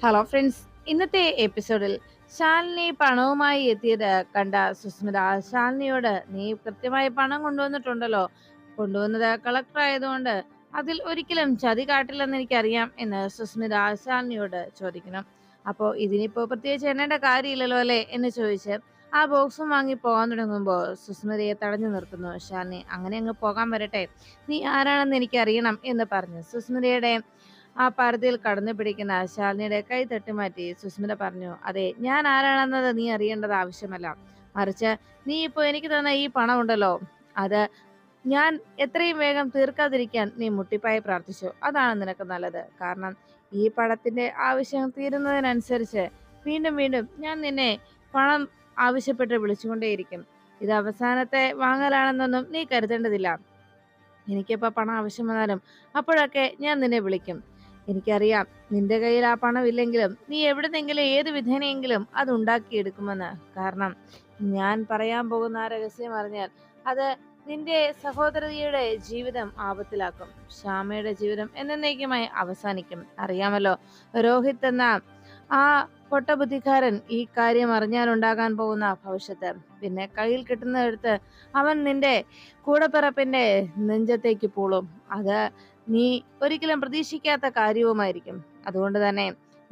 Hello friends, ഇന്നത്തെ എപ്പിസോഡിൽ ശാലിനി പണവുമായി എത്തിയത് കണ്ട സുസ്മിത ശാലിനിയോട്, നീ കൃത്യമായി പണം കൊണ്ടുവന്നിട്ടുണ്ടല്ലോ, കൊണ്ടുവന്നത് കളക്ടർ ആയതുകൊണ്ട് അതിൽ ഒരിക്കലും ചതി കാട്ടില്ലെന്ന് എനിക്കറിയാം എന്ന് സുസ്മിത ശാലിനിയോട് ചോദിക്കണം. അപ്പോൾ ഇതിനിപ്പോ പ്രത്യേകിച്ച് എണ്ണേണ്ട കാര്യമില്ലല്ലോ അല്ലേ എന്ന് ചോദിച്ച് ആ ബോക്സും വാങ്ങി പോകാൻ തുടങ്ങുമ്പോൾ സുസ്മിതയെ തടഞ്ഞു നിർത്തുന്നു ശാലിനി. അങ്ങനെ അങ്ങ് പോകാൻ വരട്ടെ, നീ ആരാണെന്ന് എനിക്ക് അറിയണം എന്ന് പറഞ്ഞു സുസ്മിതയുടെ ആ പരതിയിൽ കടന്നു പിടിക്കുന്ന ശാലിനിയുടെ കൈ തട്ടിമാറ്റി സുസ്മിത പറഞ്ഞു, അതെ, ഞാൻ ആരാണെന്നത് നീ അറിയേണ്ടത് ആവശ്യമല്ല. മറിച്ച് നീ ഇപ്പോ എനിക്ക് തന്ന ഈ പണം ഉണ്ടല്ലോ, അത് ഞാൻ എത്രയും വേഗം തീർക്കാതിരിക്കാൻ നീ മുട്ടിപ്പായി പ്രാർത്ഥിച്ചു. അതാണ് നിനക്ക് നല്ലത്. കാരണം ഈ പണത്തിന്റെ ആവശ്യം തീരുന്നതിനനുസരിച്ച് വീണ്ടും വീണ്ടും ഞാൻ നിന്നെ പണം ആവശ്യപ്പെട്ട് വിളിച്ചുകൊണ്ടേയിരിക്കും. ഇത് അവസാനത്തെ വാങ്ങലാണെന്നൊന്നും നീ കരുതേണ്ടതില്ല. എനിക്കിപ്പോ പണം ആവശ്യം വന്നാലും അപ്പോഴൊക്കെ ഞാൻ നിന്നെ വിളിക്കും. എനിക്കറിയാം നിന്റെ കയ്യിൽ ആ പണം ഇല്ലെങ്കിലും നീ എവിടുന്നെങ്കിലും ഏത് വിധേനയെങ്കിലും അത് ഉണ്ടാക്കിയെടുക്കുമെന്ന്. കാരണം ഞാൻ പറയാൻ പോകുന്ന ആ രഹസ്യം അറിഞ്ഞാൽ അത് നിന്റെ സഹോദരിയുടെ ജീവിതം ആപത്തിലാക്കും. ശ്യാമയുടെ ജീവിതം എന്നേക്കുമായി അവസാനിക്കും. അറിയാമല്ലോ, രോഹിത് എന്ന ആ പൊട്ടബുദ്ധിക്കാരൻ ഈ കാര്യം അറിഞ്ഞാലുണ്ടാകാൻ പോകുന്ന ഭവിഷ്യത്ത്. പിന്നെ കയ്യിൽ കിട്ടുന്നതെടുത്ത് അവൻ നിന്റെ കൂടപ്പിറപ്പിന്റെ നെഞ്ചത്തേക്ക് പൂളും. അത് നീ ഒരിക്കലും പ്രതീക്ഷിക്കാത്ത കാര്യവുമായിരിക്കും. അതുകൊണ്ട് തന്നെ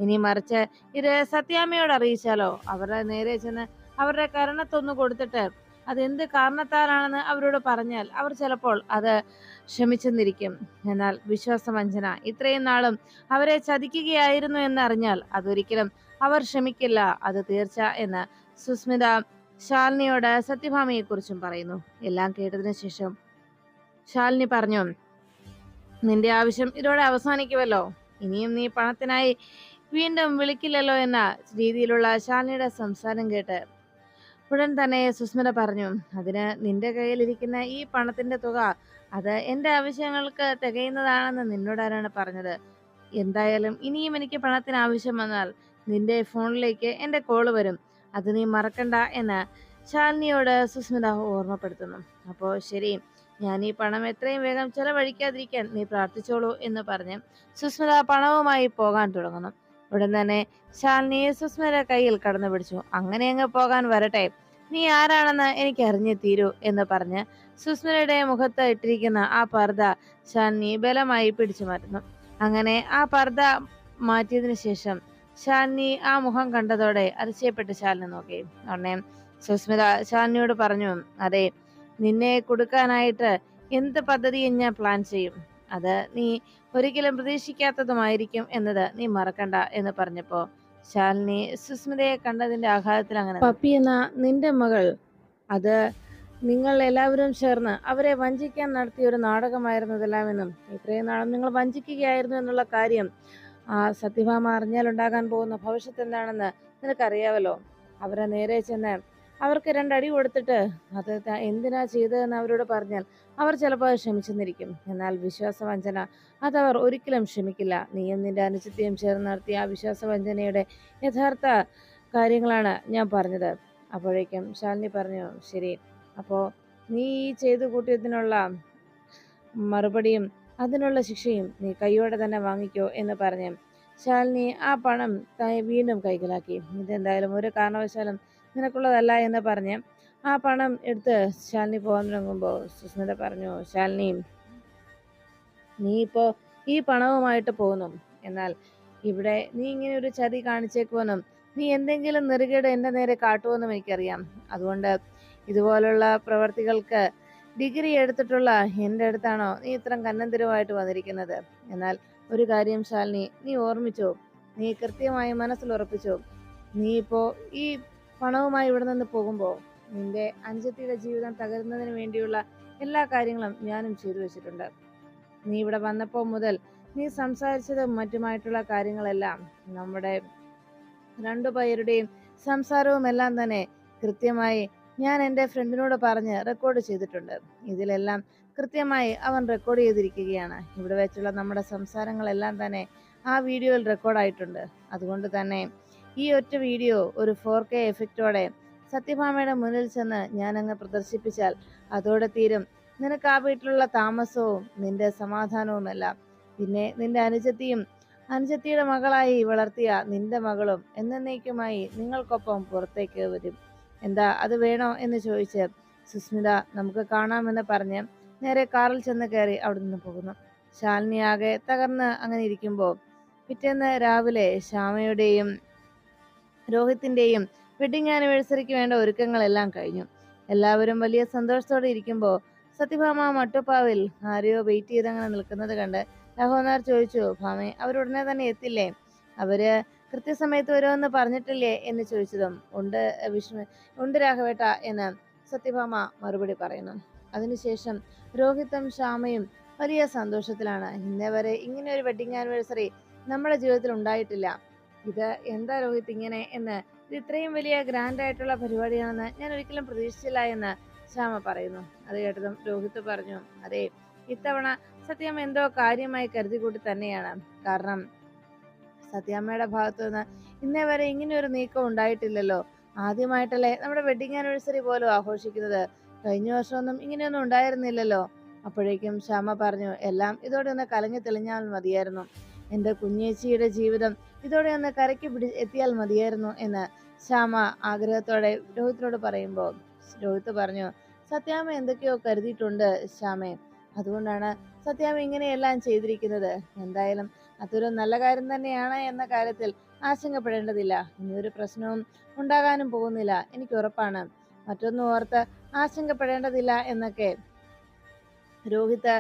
ഇനി മറിച്ച് ഇത് സത്യാമ്മയോട് അറിയിച്ചാലോ, അവരുടെ നേരെ ചെന്ന് അവരുടെ കരണത്തൊന്നു കൊടുത്തിട്ട് അതെന്ത് കാരണത്താലാണെന്ന് അവരോട് പറഞ്ഞാൽ അവർ ചിലപ്പോൾ അത് ക്ഷമിച്ചെന്നിരിക്കും. എന്നാൽ വിശ്വാസവഞ്ചന ഇത്രയും നാളും അവരെ ചതിക്കുകയായിരുന്നു എന്നറിഞ്ഞാൽ അതൊരിക്കലും അവർ ക്ഷമിക്കില്ല, അത് തീർച്ച എന്ന് സുസ്മിത ശാലിനിയോട് സത്യഭാമയെ കുറിച്ചും പറയുന്നു. എല്ലാം കേട്ടതിനു ശേഷം ശാലിനി പറഞ്ഞു, നിന്റെ ആവശ്യം ഇതോടെ അവസാനിക്കുമല്ലോ, ഇനിയും നീ പണത്തിനായി വീണ്ടും വിളിക്കില്ലല്ലോ എന്ന രീതിയിലുള്ള ശാലിനിയുടെ സംസാരം കേട്ട് ഉടൻ തന്നെ സുസ്മിത പറഞ്ഞു, അതിന് നിന്റെ കയ്യിലിരിക്കുന്ന ഈ പണത്തിന്റെ തുക അത് എന്റെ ആവശ്യങ്ങൾക്ക് തികയുന്നതാണെന്ന് നിന്നോട് ആരാണ് പറഞ്ഞത്? എന്തായാലും ഇനിയും എനിക്ക് പണത്തിന് ആവശ്യം വന്നാൽ നിന്റെ ഫോണിലേക്ക് എന്റെ കോള് വരും, അത് നീ മറക്കണ്ട എന്ന് ശാലിനിയോട് സുസ്മിത ഓർമ്മപ്പെടുത്തുന്നു. അപ്പോൾ ശരി, ഞാൻ ഈ പണം എത്രയും വേഗം ചെലവഴിക്കാതിരിക്കാൻ നീ പ്രാർത്ഥിച്ചോളൂ എന്ന് പറഞ്ഞ് സുസ്മിത പണവുമായി പോകാൻ തുടങ്ങുന്നു. ഉടൻ തന്നെ ശാലിനി സുസ്മിതയുടെ കയ്യിൽ കടന്നു പിടിച്ചു. അങ്ങനെ അങ്ങ് പോകാൻ വരട്ടെ, നീ ആരാണെന്ന് എനിക്ക് അറിഞ്ഞേ തീരൂ എന്ന് പറഞ്ഞ് സുസ്മിതയുടെ മുഖത്ത് ഇട്ടിരിക്കുന്ന ആ പർദ്ദ ശാലിനി ബലമായി പിടിച്ചു മാറ്റുന്നു. അങ്ങനെ ആ പർദ്ദ മാറ്റിയതിനു ശേഷം ശാലിനി ആ മുഖം കണ്ടതോടെ അതിശയപ്പെട്ട് ശാലിനി നോക്കി. ഉടനെ സുസ്മിത ശാലിനിയോട് പറഞ്ഞു, അതെ, നിന്നെ കൊടുക്കാനായിട്ട് എന്ത് പദ്ധതിയും ഞാൻ പ്ലാൻ ചെയ്യും. അത് നീ ഒരിക്കലും പ്രതീക്ഷിക്കാത്തതുമായിരിക്കും എന്നത് നീ മറക്കണ്ട എന്ന് പറഞ്ഞപ്പോ ശാലിനി സുസ്മിതയെ കണ്ടതിന്റെ ആഘാതത്തിൽ അങ്ങനെ, പപ്പി എന്ന നിന്റെ മകൾ, അത് നിങ്ങൾ എല്ലാവരും ചേർന്ന് അവരെ വഞ്ചിക്കാൻ നടത്തിയ ഒരു നാടകമായിരുന്നതെല്ലാം എന്നും ഇത്രയും നാളും നിങ്ങൾ വഞ്ചിക്കുകയായിരുന്നു എന്നുള്ള കാര്യം ആ സത്യഭാമ അറിഞ്ഞാലുണ്ടാകാൻ പോകുന്ന ഭവിഷ്യത്ത് എന്താണെന്ന് നിനക്കറിയാവല്ലോ. അവരെ നേരെ ചെന്ന് അവർക്ക് രണ്ടടി കൊടുത്തിട്ട് അത് എന്തിനാ ചെയ്തതെന്ന് അവരോട് പറഞ്ഞാൽ അവർ ചിലപ്പോൾ അത് ക്ഷമിച്ചെന്നിരിക്കും. എന്നാൽ വിശ്വാസവഞ്ചന അതവർ ഒരിക്കലും ക്ഷമിക്കില്ല. നീയും നിന്റെ അനുജത്തിയും ചേർന്ന് നടത്തിയ ആ വിശ്വാസവഞ്ചനയുടെ യഥാർത്ഥ കാര്യങ്ങളാണ് ഞാൻ പറഞ്ഞത്. അപ്പോഴേക്കും ശാലിനി പറഞ്ഞു, ശരി, അപ്പോൾ നീ ഈ ചെയ്തു കൂട്ടിയതിനുള്ള മറുപടിയും അതിനുള്ള ശിക്ഷയും നീ കൈയോടെ തന്നെ വാങ്ങിക്കോ എന്ന് പറഞ്ഞ് ശാലിനി ആ പണം വീണ്ടും കൈക്കലാക്കി. ഇതെന്തായാലും ഒരു കാരണവശാലും നിനക്കുള്ളതല്ല എന്ന് പറഞ്ഞ് ആ പണം എടുത്ത് ശാലിനി പോകാൻ തുടങ്ങുമ്പോൾ സുസ്മിത പറഞ്ഞു, ശാലിനി, നീ ഇപ്പോ ഈ പണവുമായിട്ട് പോകുന്നു, എന്നാൽ ഇവിടെ നീ ഇങ്ങനെ ഒരു ചതി കാണിച്ചേക്കുമെന്നും നീ എന്തെങ്കിലും നെറുകേട് എന്റെ നേരെ കാട്ടുമെന്നും എനിക്കറിയാം. അതുകൊണ്ട് ഇതുപോലുള്ള പ്രവർത്തികൾക്ക് ഡിഗ്രി എടുത്തിട്ടുള്ള എൻ്റെ അടുത്താണോ നീ ഇത്രയും കന്നന്തിരമായിട്ട് വന്നിരിക്കുന്നത്? എന്നാൽ ഒരു കാര്യം ശാലിനി, നീ ഓർമ്മിച്ചോ, നീ കൃത്യമായി മനസ്സിൽ ഉറപ്പിച്ചോ, നീ ഇപ്പോ ഈ പണവുമായി ഇവിടെ നിന്ന് പോകുമ്പോൾ നിന്റെ അനുജത്തിയുടെ ജീവിതം തകരുന്നതിന് വേണ്ടിയുള്ള എല്ലാ കാര്യങ്ങളും ഞാനും ചെയ്തു വെച്ചിട്ടുണ്ട്. നീ ഇവിടെ വന്നപ്പോൾ മുതൽ നീ സംസാരിച്ചതും മറ്റുമായിട്ടുള്ള കാര്യങ്ങളെല്ലാം നമ്മുടെ രണ്ടുപേരുടെയും സംസാരവും എല്ലാം തന്നെ കൃത്യമായി ഞാൻ എൻ്റെ ഫ്രണ്ടിനോട് പറഞ്ഞ് റെക്കോർഡ് ചെയ്തിട്ടുണ്ട്. ഇതിലെല്ലാം കൃത്യമായി അവൻ റെക്കോർഡ് ചെയ്തിരിക്കുകയാണ്. ഇവിടെ വെച്ചുള്ള നമ്മുടെ സംസാരങ്ങളെല്ലാം തന്നെ ആ വീഡിയോയിൽ റെക്കോർഡായിട്ടുണ്ട്. അതുകൊണ്ട് തന്നെ ഈ ഒറ്റ വീഡിയോ ഒരു 4K എഫക്റ്റോടെ സത്യഭാമയുടെ മുന്നിൽ ചെന്ന് ഞാൻ അങ്ങ് പ്രദർശിപ്പിച്ചാൽ അതോടെ തീരും നിനക്ക് ആ വീട്ടിലുള്ള താമസവും നിന്റെ സമാധാനവുമെല്ലാം. പിന്നെ നിന്റെ അനുജത്തിയും അനുജത്തിയുടെ മകളായി വളർത്തിയ നിന്റെ മകളും എന്നേക്കുമായി നിങ്ങൾക്കൊപ്പം പുറത്തേക്ക് വരും. എന്താ അത് വേണോ എന്ന് ചോദിച്ച് സുസ്മിത നമുക്ക് കാണാമെന്ന് പറഞ്ഞ് നേരെ കാറിൽ ചെന്ന് കയറി അവിടെ നിന്ന് പോകുന്നു. ശാലിനി ആകെ തകർന്ന് അങ്ങനെ ഇരിക്കുമ്പോൾ പിറ്റേന്ന് രാവിലെ ശ്യാമയുടെയും രോഹിത്തിന്റെയും വെഡിങ് ആനിവേഴ്സറിക്ക് വേണ്ട ഒരുക്കങ്ങളെല്ലാം കഴിഞ്ഞു. എല്ലാവരും വലിയ സന്തോഷത്തോടെ ഇരിക്കുമ്പോൾ സത്യഭാമ മട്ടുപ്പാവിൽ ആരെയോ വെയിറ്റ് ചെയ്തങ്ങനെ നിൽക്കുന്നത് കണ്ട് രാഘവനാർ ചോദിച്ചു, ഭാമേ, അവരുടനെ തന്നെ എത്തില്ലേ? അവര് കൃത്യസമയത്ത് വരുമെന്ന് പറഞ്ഞിട്ടില്ലേ എന്ന് ചോദിച്ചതും ഉണ്ട് രാഘവേട്ട എന്ന് സത്യഭാമ മറുപടി പറയുന്നു. അതിനുശേഷം രോഹിത്തും ശ്യാമയും വലിയ സന്തോഷത്തിലാണ്. ഇന്നേ വരെ ഇങ്ങനെ ഒരു വെഡിങ് ആനിവേഴ്സറി നമ്മുടെ ജീവിതത്തിൽ ഉണ്ടായിട്ടില്ല. ഇത് എന്താ രോഹിത് ഇങ്ങനെ എന്ന്, ഇത് ഇത്രയും വലിയ ഗ്രാൻഡ് ആയിട്ടുള്ള പരിപാടിയാണെന്ന് ഞാൻ ഒരിക്കലും പ്രതീക്ഷിച്ചില്ല എന്ന് ശ്യാമ പറയുന്നു. അത് കേട്ടതും രോഹിത് പറഞ്ഞു, അതെ, ഇത്തവണ സത്യാമ്മ എന്തോ കാര്യമായി കരുതിക്കൂട്ടി തന്നെയാണ്. കാരണം സത്യാമ്മയുടെ ഭാഗത്തു നിന്ന് ഇന്നേ വരെ ഇങ്ങനെ ഒരു നീക്കം ഉണ്ടായിട്ടില്ലല്ലോ. ആദ്യമായിട്ടല്ലേ നമ്മുടെ വെഡിങ് ആനിവേഴ്സറി പോലും ആഘോഷിക്കുന്നത്. കഴിഞ്ഞ വർഷമൊന്നും ഇങ്ങനെയൊന്നും ഉണ്ടായിരുന്നില്ലല്ലോ. അപ്പോഴേക്കും ശ്യാമ പറഞ്ഞു, എല്ലാം ഇതോടെ ഒന്ന് കലങ്ങി തെളിഞ്ഞാൽ മതിയായിരുന്നു. എൻ്റെ കുഞ്ഞേച്ചിയുടെ ജീവിതം ഇതോടെ ഒന്ന് കരയ്ക്ക് എത്തിയാൽ മതിയായിരുന്നു എന്ന് ശ്യാമ ആഗ്രഹത്തോടെ രോഹിത്തിനോട് പറയുമ്പോൾ രോഹിത്ത് പറഞ്ഞു, സത്യാമ്മ എന്തൊക്കെയോ കരുതിയിട്ടുണ്ട് ശ്യാമേ, അതുകൊണ്ടാണ് സത്യാമ്മ ഇങ്ങനെയെല്ലാം ചെയ്തിരിക്കുന്നത്. എന്തായാലും അതൊരു നല്ല കാര്യം തന്നെയാണ് എന്ന കാര്യത്തിൽ ആശങ്കപ്പെടേണ്ടതില്ല. ഇനിയൊരു പ്രശ്നവും ഉണ്ടാകാനും പോകുന്നില്ല, എനിക്ക് ഉറപ്പാണ്. മറ്റൊന്നും ഓർത്ത് ആശങ്കപ്പെടേണ്ടതില്ല എന്നൊക്കെ രോഹിത്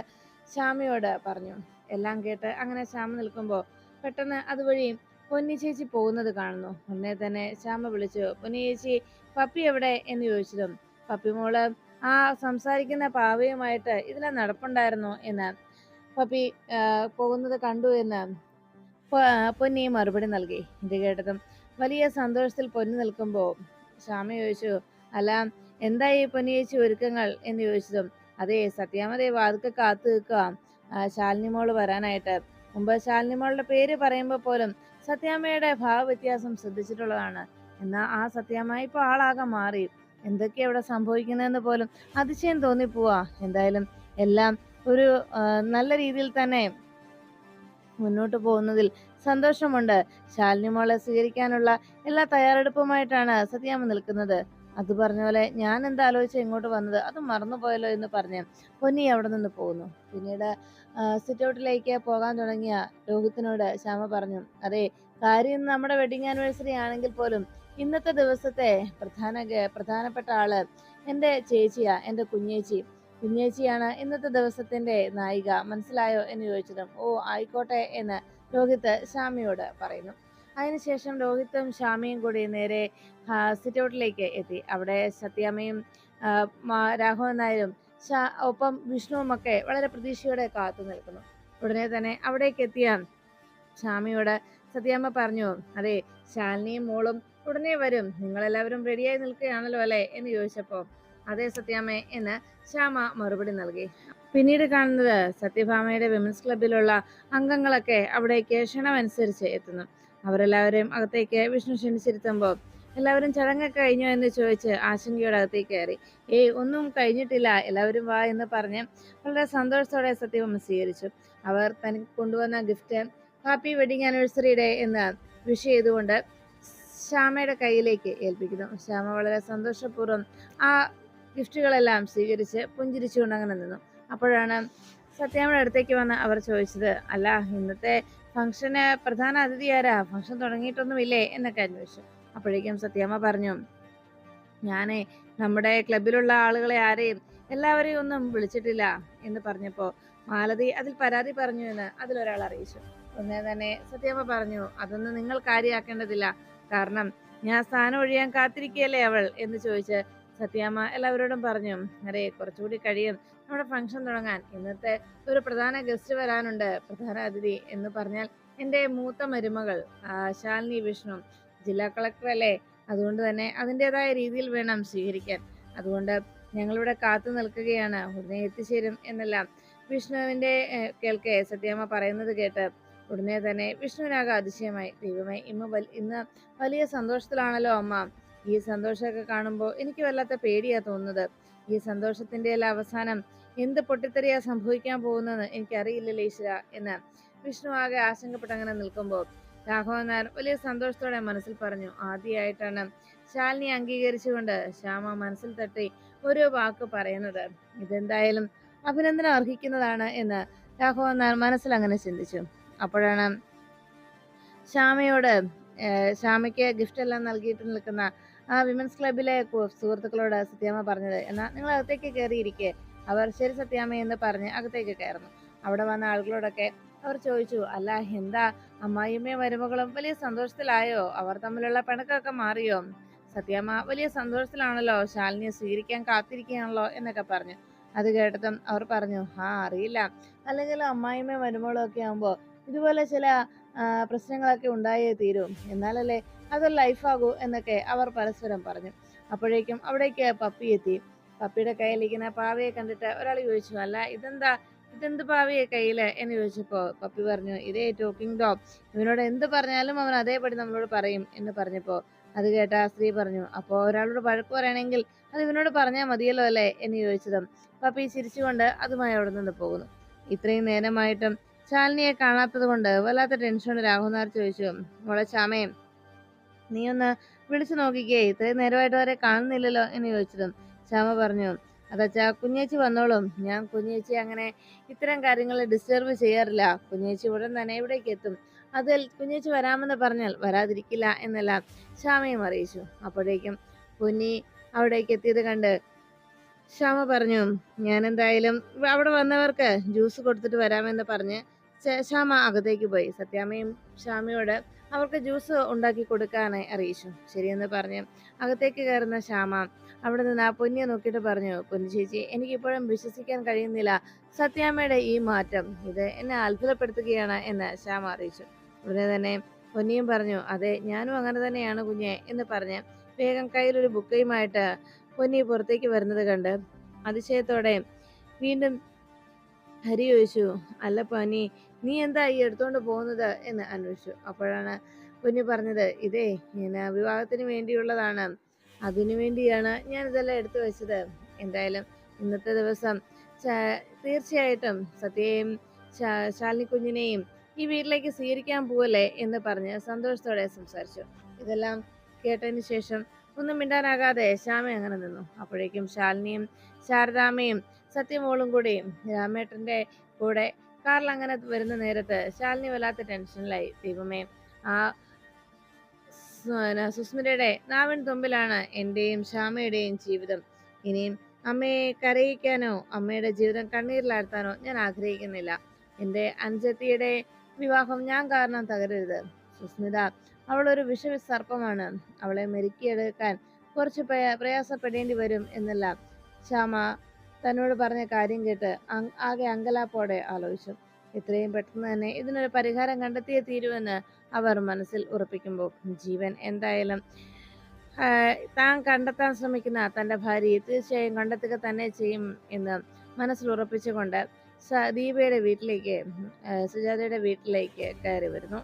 ശ്യാമയോട് പറഞ്ഞു. എല്ലാം കേട്ട് അങ്ങനെ ശ്യാമ നിൽക്കുമ്പോൾ പെട്ടെന്ന് അതുവഴി പൊന്നി ചേച്ചി പോകുന്നത് കാണുന്നു. ഉടനെ തന്നെ ശ്യാമ വിളിച്ചു, പൊന്നി ചേച്ചി, പപ്പി എവിടെ എന്ന് ചോദിച്ചതും പപ്പി മോള് ആ സംസാരിക്കുന്ന പാവയുമായിട്ട് ഇതിലെ നടപ്പുണ്ടായിരുന്നു എന്ന് പപ്പി പോകുന്നത് കണ്ടു എന്ന് പൊന്നി മറുപടി നൽകി. ഇത് കേട്ടതും വലിയ സന്തോഷത്തിൽ പൊന്നി നിൽക്കുമ്പോൾ ശ്യാമ ചോദിച്ചു, അല്ല, എന്തായി പൊന്നി ചേച്ചി ഒരുക്കങ്ങൾ എന്ന് ചോദിച്ചതും അതെ, സത്യാമതേ വാതുക്കെ കാത്തു നിൽക്കുക ശാലിനി മോള് വരാനായിട്ട്. മുമ്പ് ശാലിനി മോളുടെ പേര് പറയുമ്പോൾ പോലും സത്യാമ്മയുടെ ഭാവവ്യത്യാസം ശ്രദ്ധിച്ചിട്ടുള്ളതാണ്. എന്നാൽ ആ സത്യാമ്മ ഇപ്പൊ ആളാകെ മാറി. എന്തൊക്കെയാ ഇവിടെ സംഭവിക്കുന്നതെന്ന് പോലും അതിശയം തോന്നിപ്പോവാ. എന്തായാലും എല്ലാം ഒരു നല്ല രീതിയിൽ തന്നെ മുന്നോട്ട് പോകുന്നതിൽ സന്തോഷമുണ്ട്. ശാലിനി മോളെ സ്വീകരിക്കാനുള്ള എല്ലാ തയ്യാറെടുപ്പുമായിട്ടാണ് സത്യാമ്മ നിൽക്കുന്നത്. അത് പറഞ്ഞ പോലെ ഞാൻ എന്താലോചിച്ച ഇങ്ങോട്ട് വന്നത് അത് മറന്നുപോയല്ലോ എന്ന് പറഞ്ഞ് പൊന്നി അവിടെ നിന്ന് പോകുന്നു. പിന്നീട് സിറ്റൗട്ടിലേക്ക് പോകാൻ തുടങ്ങിയ രോഹിത്തിനോട് ശ്യാമ പറഞ്ഞു, അതെ, കാര്യം നമ്മുടെ വെഡിങ് ആനിവേഴ്സറി ആണെങ്കിൽ പോലും ഇന്നത്തെ ദിവസത്തെ പ്രധാനപ്പെട്ട ആള് എൻ്റെ ചേച്ചിയാ, എൻ്റെ കുഞ്ഞേച്ചിയാണ് ഇന്നത്തെ ദിവസത്തിന്റെ നായിക, മനസ്സിലായോ എന്ന് ചോദിച്ചതും ഓ ആയിക്കോട്ടെ എന്ന് രോഹിത്ത് ശ്യാമയോട് പറയുന്നു. അതിനുശേഷം രോഹിത്തും ശ്യാമയും കൂടി നേരെ സിറ്റൗട്ടിലേക്ക് എത്തി. അവിടെ സത്യാമ്മയും രാഘവൻ നായരും ഒപ്പം വിഷ്ണുവും ഒക്കെ വളരെ പ്രതീക്ഷയോടെ കാത്തു നിൽക്കുന്നു. ഉടനെ തന്നെ അവിടേക്ക് എത്തിയ ശ്യാമയോട് സത്യാമ്മ പറഞ്ഞു, അതെ, ശാലിനിയും മോളും ഉടനെ വരും, നിങ്ങളെല്ലാവരും റെഡിയായി നിൽക്കുകയാണല്ലോ അല്ലേ എന്ന് ചോദിച്ചപ്പോ അതെ സത്യാമ്മ എന്ന് ശ്യാമ മറുപടി നൽകി. പിന്നീട് കാണുന്നത് സത്യഭാമയുടെ വിമൻസ് ക്ലബിലുള്ള അംഗങ്ങളൊക്കെ അവിടേക്ക് ക്ഷണമനുസരിച്ച് എത്തുന്നു. അവരെല്ലാവരെയും അകത്തേക്ക് വിഷ്ണു ക്ഷണിച്ചിരുത്തുമ്പോൾ എല്ലാവരും ചടങ്ങൊക്കെ കഴിഞ്ഞോ എന്ന് ചോദിച്ച് ആശങ്കയോടെ അകത്തേക്ക് കയറി. ഒന്നും കഴിഞ്ഞിട്ടില്ല, എല്ലാവരും വാ എന്ന് പറഞ്ഞ് വളരെ സന്തോഷത്തോടെ സത്യഭാമ സ്വീകരിച്ചു. അവർ തനിക്ക് കൊണ്ടുവന്ന gift happy wedding anniversary day എന്ന് വിഷ് ചെയ്തുകൊണ്ട് ശ്യാമയുടെ കയ്യിലേക്ക് ഏൽപ്പിക്കുന്നു. ശ്യാമ വളരെ സന്തോഷപൂർവ്വം ആ ഗിഫ്റ്റുകളെല്ലാം സ്വീകരിച്ച് പുഞ്ചിരിച്ചുകൊണ്ട് അങ്ങനെ നിന്നു. അപ്പോഴാണ് സത്യാമ്മയുടെ അടുത്തേക്ക് വന്ന് അവർ ചോദിച്ചത്, അല്ല, ഇന്നത്തെ ഫംഗ്ഷന് പ്രധാന അതിഥി ആരാ? ഫംഗ്ഷൻ തുടങ്ങിയിട്ടൊന്നുമില്ലേ എന്നൊക്കെ അന്വേഷിച്ചു. അപ്പോഴേക്കും സത്യാമ്മ പറഞ്ഞു, ഞാനേ നമ്മുടെ ക്ലബിലുള്ള ആളുകളെ ആരെയും എല്ലാവരെയും ഒന്നും വിളിച്ചിട്ടില്ല എന്ന് പറഞ്ഞപ്പോൾ മാലതി അതിൽ പരാതി പറഞ്ഞു എന്ന് അതിലൊരാൾ അറിയിച്ചു. ഉടനെ തന്നെ സത്യാമ്മ പറഞ്ഞു, അതൊന്നും നിങ്ങൾ കാര്യമാക്കേണ്ടതില്ല, കാരണം ഞാൻ സ്ഥാനം ഒഴിയാൻ കാത്തിരിക്കുകയല്ലേ അവൾ എന്ന് ചോദിച്ച് സത്യാമ്മ എല്ലാവരോടും പറഞ്ഞു, അതെ, കുറച്ചുകൂടി കഴിയും നമ്മുടെ ഫംഗ്ഷൻ തുടങ്ങാൻ. ഇന്നത്തെ ഒരു പ്രധാന ഗസ്റ്റ് വരാനുണ്ട്, പ്രധാന അതിഥി എന്ന് പറഞ്ഞാൽ എൻ്റെ മൂത്ത മരുമകൾ ശാലിനി വിഷ്ണു. ജില്ലാ കളക്ടർ അല്ലേ, അതുകൊണ്ട് തന്നെ അതിൻ്റെതായ രീതിയിൽ വേണം സ്വീകരിക്കാൻ. അതുകൊണ്ട് ഞങ്ങളിവിടെ കാത്തു നിൽക്കുകയാണ്, ഉടനെ എത്തിച്ചേരും എന്നെല്ലാം വിഷ്ണുവിൻ്റെ കേൾക്കെ സത്യാമ്മ പറയുന്നത് കേട്ട് ഉടനെ തന്നെ വിഷ്ണുവിനാകെ അതിശയമായി. ദൈവമേ, ഇന്ന് വലിയ സന്തോഷത്തിലാണല്ലോ അമ്മ. ഈ സന്തോഷമൊക്കെ കാണുമ്പോൾ എനിക്ക് വല്ലാത്ത പേടിയാ തോന്നുന്നത്. ഈ സന്തോഷത്തിന്റെ എല്ലാം അവസാനം എന്ത് പൊട്ടിത്തെറിയാ സംഭവിക്കാൻ പോകുന്നതെന്ന് എനിക്കറിയില്ലല്ലോ ഈശ്വര എന്ന് വിഷ്ണു ആകെ ആശങ്കപ്പെട്ട് അങ്ങനെ നിൽക്കുമ്പോൾ രാഘവൻ നായർ വലിയ സന്തോഷത്തോടെ മനസ്സിൽ പറഞ്ഞു. ആദ്യമായിട്ടാണ് ശാലിനി അംഗീകരിച്ചുകൊണ്ട് ശ്യാമ മനസ്സിൽ തട്ടി ഒരു വാക്ക് പറയുന്നത്. ഇതെന്തായാലും അഭിനന്ദനം അർഹിക്കുന്നതാണ് എന്ന് രാഘവൻ നായർ മനസ്സിൽ അങ്ങനെ ചിന്തിച്ചു. അപ്പോഴാണ് ശ്യാമയോട് ശ്യാമയ്ക്ക് ഗിഫ്റ്റ് എല്ലാം നൽകിയിട്ട് നിൽക്കുന്ന ആ വിമൻസ് ക്ലബിലെ സുഹൃത്തുക്കളോട് സത്യാമ്മ പറഞ്ഞത്. എന്നാൽ നിങ്ങൾ അകത്തേക്ക് കയറിയിരിക്കെ. അവർ ശരി സത്യാമ്മ എന്ന് പറഞ്ഞ് അകത്തേക്ക് കയറുന്നു. അവിടെ വന്ന ആളുകളോടൊക്കെ അവർ ചോദിച്ചു, അല്ല എന്താ അമ്മായിയമ്മയും മരുമകളും വലിയ സന്തോഷത്തിലായോ? അവർ തമ്മിലുള്ള പിണക്കമൊക്കെ മാറിയോ? സത്യാമ്മ വലിയ സന്തോഷത്തിലാണല്ലോ, ശാലിനിയെ സ്വീകരിക്കാൻ കാത്തിരിക്കുകയാണല്ലോ എന്നൊക്കെ പറഞ്ഞു. അത് കേട്ടതും അവർ പറഞ്ഞു, അറിയില്ല, അല്ലെങ്കിൽ അമ്മായിയമ്മയും മരുമകളും ഒക്കെ ആകുമ്പോൾ ഇതുപോലെ ചില പ്രശ്നങ്ങളൊക്കെ ഉണ്ടായേ തീരും, എന്നാലല്ലേ അതൊരു ലൈഫാകൂ എന്നൊക്കെ അവർ പരസ്പരം പറഞ്ഞു. അപ്പോഴേക്കും അവിടേക്ക് പപ്പി എത്തി. പപ്പിയുടെ കയ്യിലിരിക്കുന്ന പാവയെ കണ്ടിട്ട് ഒരാൾ ചോദിച്ചു, അല്ല ഇതെന്ത് പാവയെ കയ്യില് എന്ന് ചോദിച്ചപ്പോ പപ്പി പറഞ്ഞു, ഇതേ ടോക്കിംഗ് ഡോഗ്, ഇവനോട് എന്ത് പറഞ്ഞാലും അവൻ അതേപടി നമ്മളോട് പറയും എന്ന് പറഞ്ഞപ്പോ അത് കേട്ട ആ സ്ത്രീ പറഞ്ഞു, അപ്പോ ഒരാളോട് വഴക്ക് പറയണമെങ്കിൽ അത് ഇവനോട് പറഞ്ഞാൽ മതിയല്ലോ അല്ലേ എന്ന് ചോദിച്ചതും പപ്പി ചിരിച്ചുകൊണ്ട് അതുമായി അവിടെ നിന്ന് പോകുന്നു. ഇത്രയും നേരമായിട്ടും ശാലിനിയെ കാണാത്തത് കൊണ്ട് വല്ലാത്ത ടെൻഷനോട് രാഘവനാർ ചോദിച്ചു, മോളെ ശ്യാമേ, നീ ഒന്ന് വിളിച്ചു നോക്കിക്കേ, ഇത്രയും നേരമായിട്ട് വരെ കാണുന്നില്ലല്ലോ എന്ന് ചോദിച്ചതും ശ്യാമ പറഞ്ഞു, അതച്ഛാ, കുഞ്ഞേച്ചി വന്നോളും, ഞാൻ കുഞ്ഞേച്ചി അങ്ങനെ ഇത്തരം കാര്യങ്ങൾ ഡിസ്റ്റർബ് ചെയ്യാറില്ല, കുഞ്ഞേച്ചി ഉടൻ തന്നെ ഇവിടേക്ക് എത്തും, അതിൽ കുഞ്ഞേച്ചി വരാമെന്ന് പറഞ്ഞാൽ വരാതിരിക്കില്ല എന്നെല്ലാം ശ്യാമയും അറിയിച്ചു. അപ്പോഴേക്കും കുഞ്ഞി അവിടേക്ക് എത്തിയത് കണ്ട് ശ്യാമ പറഞ്ഞു, ഞാൻ എന്തായാലും അവിടെ വന്നവർക്ക് ജ്യൂസ് കൊടുത്തിട്ട് വരാമെന്ന് പറഞ്ഞ് ശ്യാമ അകത്തേക്ക് പോയി. സത്യാമ്മയും ശ്യാമയോട് അവർക്ക് ജ്യൂസ് ഉണ്ടാക്കി കൊടുക്കാനായി അറിയിച്ചു. ശരിയെന്ന് പറഞ്ഞ് അകത്തേക്ക് കയറുന്ന ശ്യാമ അവിടെ നിന്ന് ആ പൊന്നിയെ നോക്കിയിട്ട് പറഞ്ഞു, പൊന്നു ചേച്ചി, എനിക്കിപ്പോഴും വിശ്വസിക്കാൻ കഴിയുന്നില്ല സത്യാമ്മയുടെ ഈ മാറ്റം, ഇത് എന്നെ അത്ഭുതപ്പെടുത്തുകയാണ് എന്ന് ശ്യാമ അറിയിച്ചു. ഉടനെ തന്നെ പൊന്നിയും പറഞ്ഞു, അതെ, ഞാനും അങ്ങനെ തന്നെയാണ് കുഞ്ഞെ എന്ന് പറഞ്ഞ് വേഗം കയ്യിലൊരു ബുക്കയുമായിട്ട് പൊന്നി പുറത്തേക്ക് വരുന്നത് കണ്ട് അതിശയത്തോടെ വീണ്ടും ഹരി ചോദിച്ചു, അല്ല പൊന്നി, നീ എന്താ ഈ എടുത്തോണ്ട് പോകുന്നത് എന്ന് അന്വേഷിച്ചു. അപ്പോഴാണ് പൊന്നി പറഞ്ഞത്, ഇതേ വിവാഹത്തിന് വേണ്ടിയുള്ളതാണ്, അതിനു വേണ്ടിയാണ് ഞാൻ ഇതെല്ലാം എടുത്തു വെച്ചത്. എന്തായാലും ഇന്നത്തെ ദിവസം തീർച്ചയായിട്ടും സത്യയെയും ശാലിനി കുഞ്ഞിനെയും ഈ വീട്ടിലേക്ക് സ്വീകരിക്കാൻ പോവല്ലേ എന്ന് പറഞ്ഞ് സന്തോഷത്തോടെ സംസാരിച്ചു. ഇതെല്ലാം കേട്ടതിന് ശേഷം ഒന്നും മിണ്ടാനാകാതെ ശ്യാമ അങ്ങനെ നിന്നു. അപ്പോഴേക്കും ശാലിനിയും ശാരദാമ്മയും സത്യമോളും കൂടി രാമേട്ടന്റെ കൂടെ കാറിൽ അങ്ങനെ വരുന്ന നേരത്ത് ശാലിനി വല്ലാത്ത ടെൻഷനിലായി. ദൈവമേ, ആ സുസ്മിതയുടെ നാവിൻ തുമ്പിലാണ് എന്റെയും ശ്യാമയുടെയും ജീവിതം. ഇനിയും അമ്മയെ കരയിക്കാനോ അമ്മയുടെ ജീവിതം കണ്ണീരിലാഴ്ത്താനോ ഞാൻ ആഗ്രഹിക്കുന്നില്ല. എന്റെ അനുജത്തിയുടെ വിവാഹം ഞാൻ കാരണം തകരരുത്. സുസ്മിത അവളൊരു വിഷവിസർപ്പമാണ്, അവളെ മെരുക്കിയെടുക്കാൻ കുറച്ച് പ്രയാസപ്പെടേണ്ടി വരും എന്നെല്ലാം ശ്യാമ തന്നോട് പറഞ്ഞ കാര്യം കേട്ട് ആകെ അങ്കലാപ്പോടെ ആലോചിച്ചു. എത്രയും പെട്ടെന്ന് തന്നെ ഇതിനൊരു പരിഹാരം കണ്ടെത്തിയേ തീരുവെന്ന് അവർ മനസ്സിൽ ഉറപ്പിക്കുമ്പോൾ ജീവൻ എന്തായാലും താൻ കണ്ടെത്താൻ ശ്രമിക്കുന്ന തന്റെ ഭാര്യയെ തീർച്ചയായും കണ്ടെത്തുക തന്നെ ചെയ്യും എന്ന് മനസ്സിൽ ഉറപ്പിച്ചുകൊണ്ട് ദീപയുടെ വീട്ടിലേക്ക് സുജാതയുടെ വീട്ടിലേക്ക് കയറി വരുന്നു.